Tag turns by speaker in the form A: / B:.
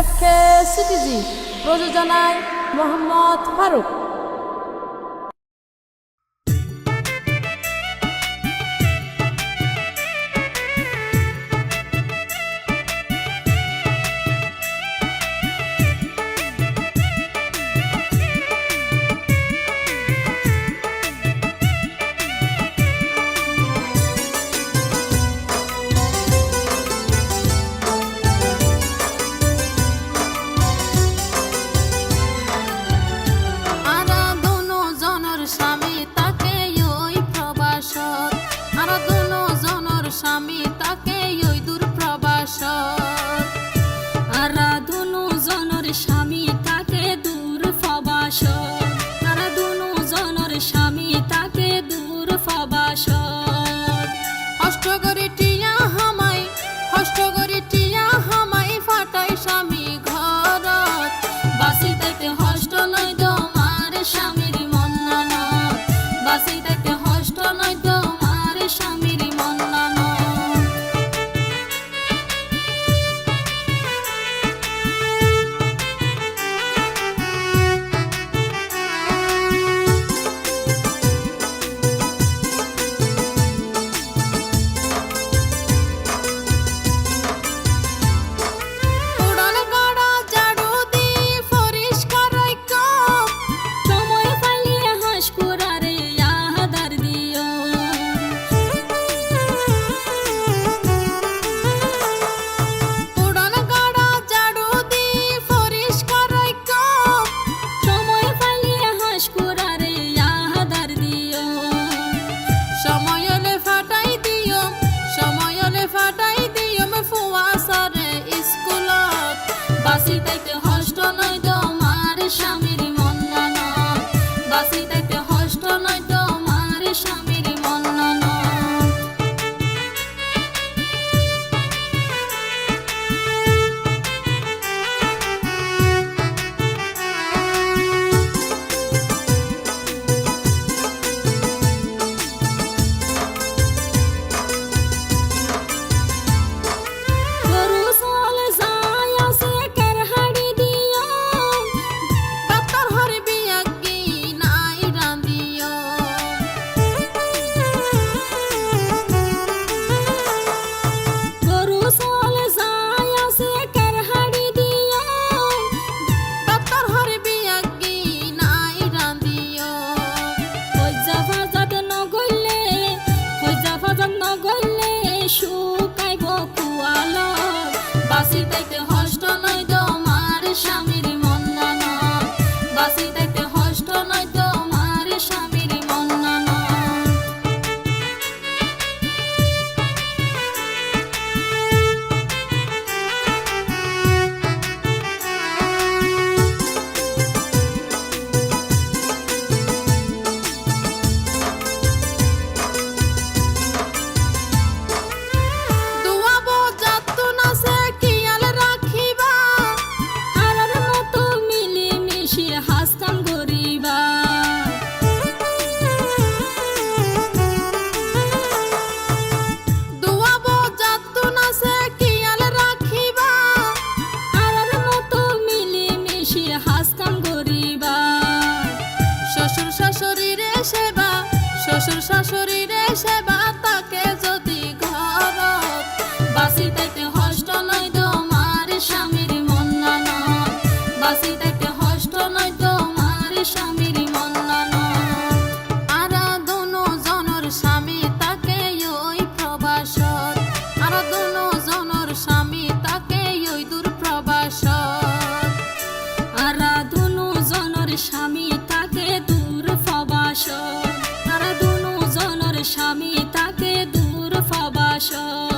A: FK CTG প্রযোজনায় মোহাম্মদ ফারুক।
B: স্বামী তাকে ওই দূর প্রবাসত আরাধনু জনের স্বামী তাকে দূর প্রবাসত আরাধনু জনের স্বামী তাকে দূর প্রবাসত অষ্টগরি টিয়া হামাই ফাটাই স্বামী ঘরত বাসি তাইতে হষ্ট নয় তোমার স্বামীর মন্নানত বাসি তাইতে হষ্ট নয় তোমার স্বামীর মন্নানত। বাসি তাইতে হষ্ট নয় তোমার স্বামীর মন্নানত বাসি তাইতে হষ্ট নয় তোমার স্বামীর মন্নানত। বাসি তাইতে হষ্ট নয় তোমার স্বামীর মন্নানত বাসি তাইতে হষ্ট নয় তোমার স্বামীর মন্নানত। শ্বশুর শাশুড়িরে সেবা তাকে যদি ঘরত বাসি তাইতে হষ্ট নয় তোমার স্বামীর মন্নানত বাসি তাইতে হষ্ট নয় তোমার স্বামীর মন্নানত। আরাধনু জনের স্বামী তাকে ওই প্রবাসত আরাধনু জনের স্বামী তাকে ওই দূর প্রবাসত আরাধনু জনের স্বামী তাকে দূর প্রবাসত আরাধনু জনের স্বামী তাকে দূর প্রবাসত।